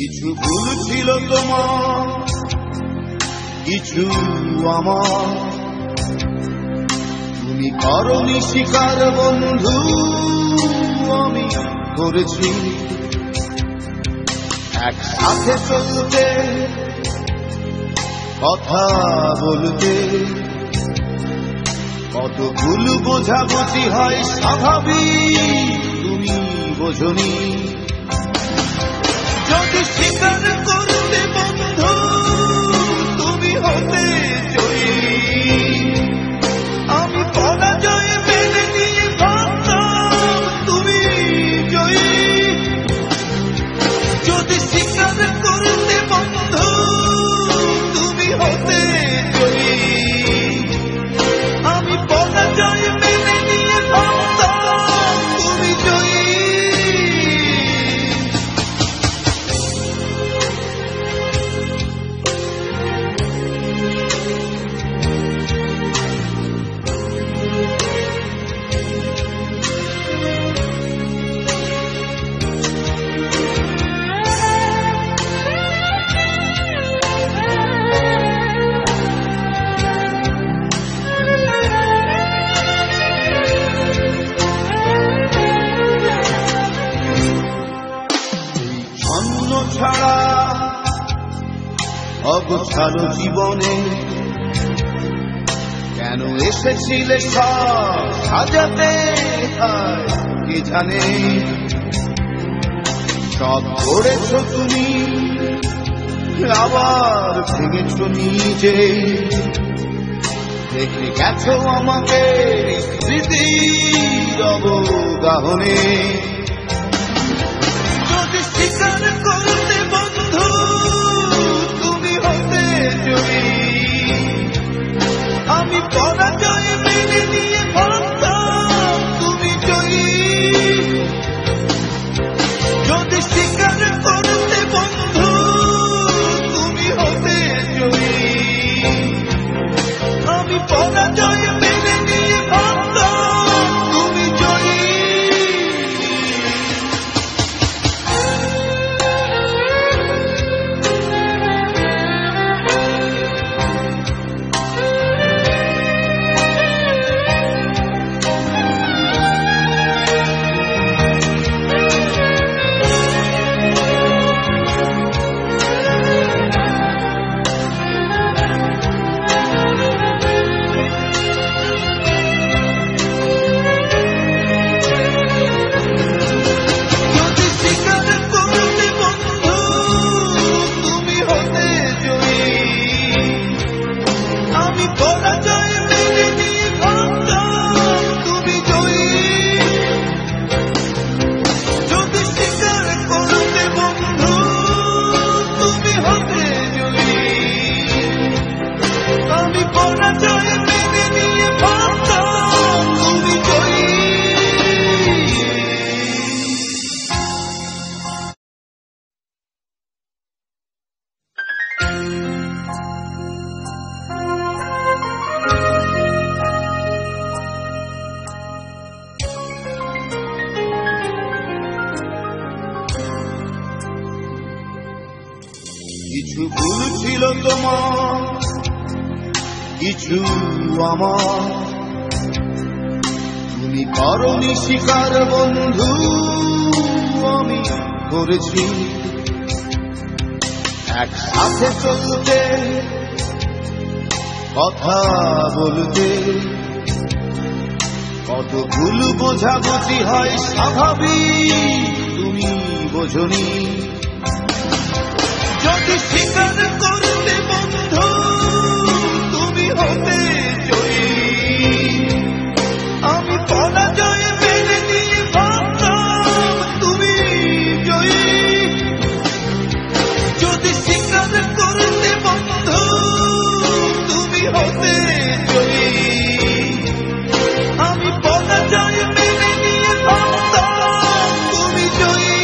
কিছু ভুল ছিল তোমার, কিছু আমার। তুমি করনি স্বীকার বন্ধু, আমি করেছি। একসাথে চলতে, কথা বলতে, কত ভুল বোঝাবুঝি হয় স্বাভাবিক, তুমি বোঝনি। যদি স্বীকার করতে বন্ধু তুমি হতে জয়ী, আমি পরাজয় মেনে নিয়ে ভাবতাম তুমি জয়ী। যদি স্বীকার করতে বন্ধু তুমি হতে জয়ী, আমি পরাজয় মেনে নিয়ে ভাবতাম তুমি জয়ী। ছাড়া অগোছালো জীবনে কেন এসেছিলে সব সাজাতে, কে জানে। সব করেছ তুমি, আবার ভেঙেছ নিজে। দেখে গেছো আমাকে স্মৃতির অবগাহনে। যদি স্বীকার করতে বন্ধু তুমি হতে জয়ী, আমি পরাজয় মেনে নিয়ে ভাবতাম তুমি জয়ী। যদি স্বীকার করতে বন্ধু তুমি হতে জয়ী, আমি পরাজয় মেনে নিয়ে ভাবতাম তুমি জয়ী। কিছু ভুল ছিল তোমার, কিছু আমার। তুমি করনি স্বীকার বন্ধু, আমি করেছি। একসাথে চলতে, কথা বলতে, কত ভুল বোঝাবুঝি হয় স্বাভাবিক, তুমি বোঝনি। যদি স্বীকার করতে বন্ধু তুমি হতে জয়ী, আমি পরাজয় মেনে নিয়ে ভাবতাম তুমি জয়ী। যদি স্বীকার করতে বন্ধু তুমি হতে জয়ী, আমি পরাজয় মেনে নিয়ে ভাবতাম তুমি জয়ী।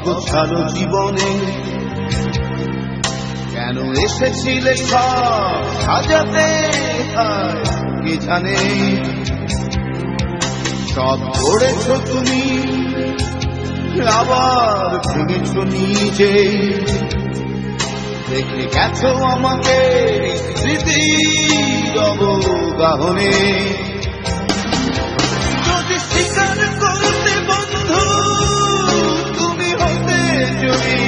অগোছালো জীবনে কেন এসেছিলে সব সাজাতে কে জানে সব করেছ তুমি আবার ভেঙেছ নিজে দেখে গেছো আমাকে স্মৃতির অবগাহনে যদি স্বীকার করতে বন্ধু তুমি হতে জয়ী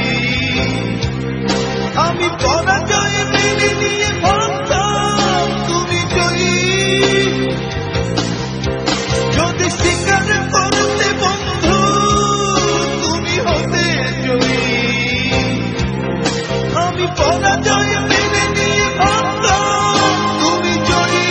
আমি পরাজয় মেনে নিয়ে ভাবতাম তুমি জয়ী যদি স্বীকার করতে বন্ধু তুমি হতে জয়ী আমি পরাজয় মেনে নিয়ে ভাবতাম তুমি জয়ী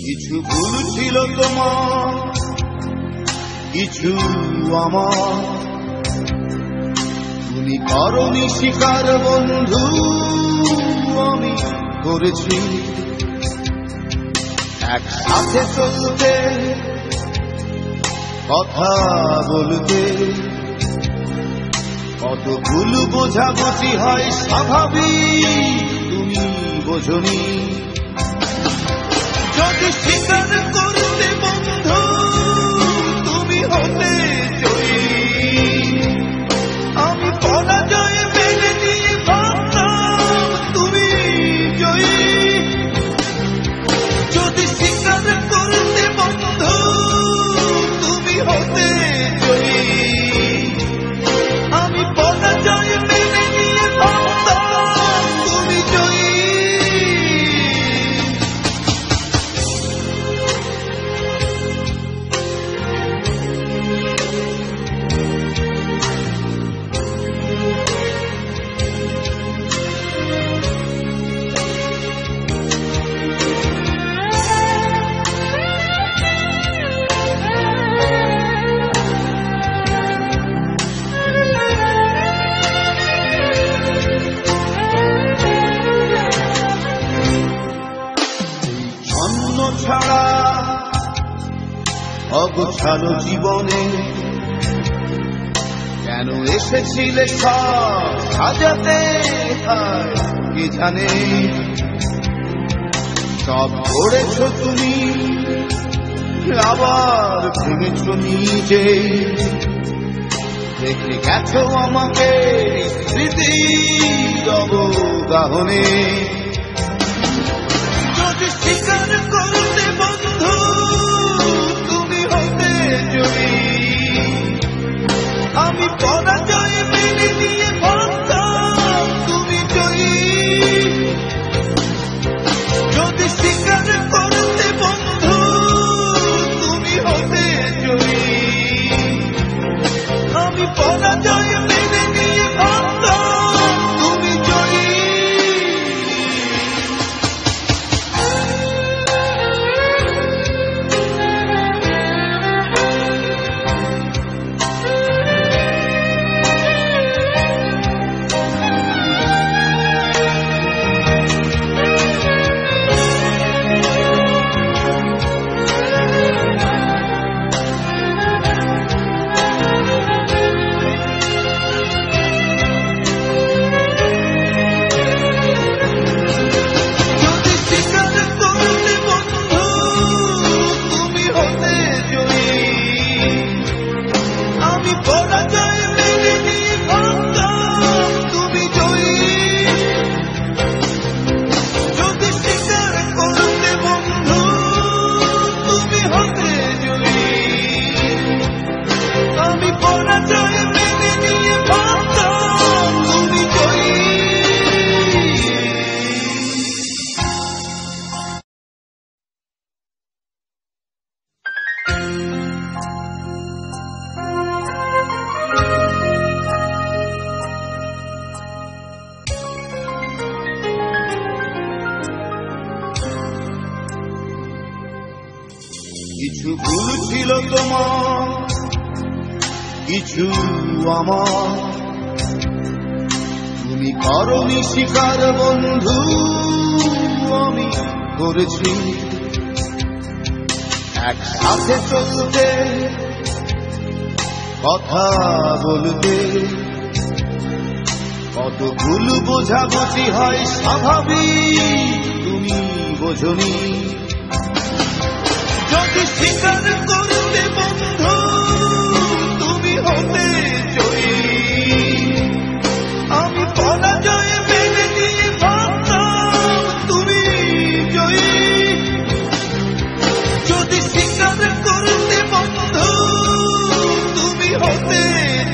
কিছু ভুল ছিল তোমার কিছু আমার তুমি করনি স্বীকার বন্ধু আমি করেছি একসাথে চলতে কথা বলতে কত ভুল বোঝাবুঝি হয় স্বাভাবিক তুমি বোঝনি যদি স্বীকার করতে বন্ধু তুমি হতে জয়ী আমি পরাজয় মেনে নিয়ে ভাবতাম তুমি জয়ী যদি স্বীকার করতে বন্ধু তুমি হতে জয়ী আমি পরাজয় মেনে নিয়ে ভাবতাম তুমি জয়ী ছাড়া অগোছালো জীবনে কেন এসেছিলে সব সাজাতে কে জানে সব করেছ তুমি আবার ভেঙেছ নিজে দেখে গেছো আমাকে স্মৃতির অবগাহনে যদি স্বীকার করতে বন্ধু তুমি হতে জয়ী আমি পরাজয় মেনে নিয়ে ভাবতাম তুমি জয়ী যদি স্বীকার করতে বন্ধু তুমি হতে জয়ী আমি পরাজয় মেনে নিয়ে ভাবতাম তুমি জয়ী কিছু ভুল ছিল তোমার, কিছু আমার। তুমি করনি স্বীকার বন্ধু, আমি করেছি। একসাথে চলতে, কথা বলতে, কত ভুল বোঝাবুঝি হয় স্বাভাবিক, তুমি বোঝনি। যদি স্বীকার করতে বন্ধু তুমি হতে জয়ী, আমি পরাজয় মেনে নিয়ে ভাবতাম তুমি জয়ী। যদি স্বীকার করতে বন্ধু তুমি হতে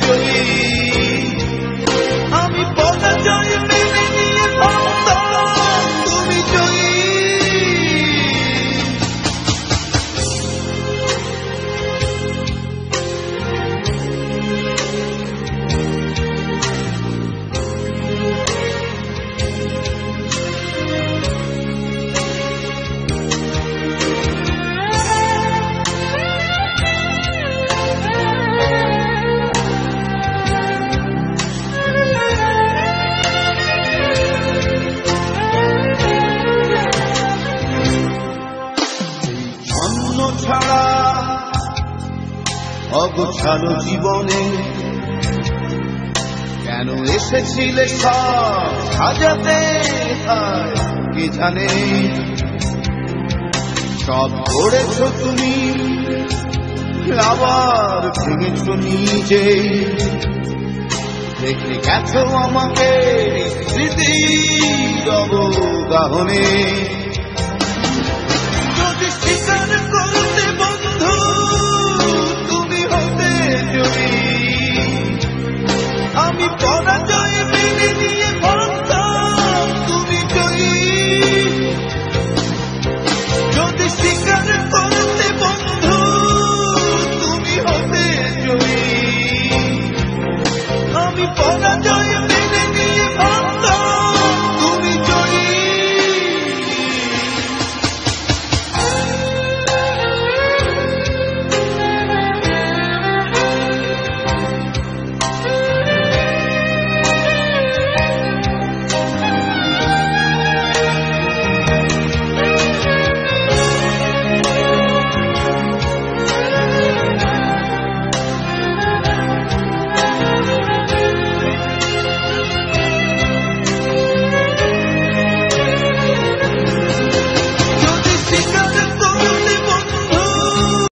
জয়ী, আমি পরাজয় মেনে নিয়ে ভাবতাম তুমি জয়ী। ছাড়া অগোছালো জীবনে কেন এসেছিলে সব সাজাতে, কে জানে। সব করেছ তুমি, আবার ভেঙেছ নিজে। দেখে গেছো আমাকে স্মৃতির অবগাহনে।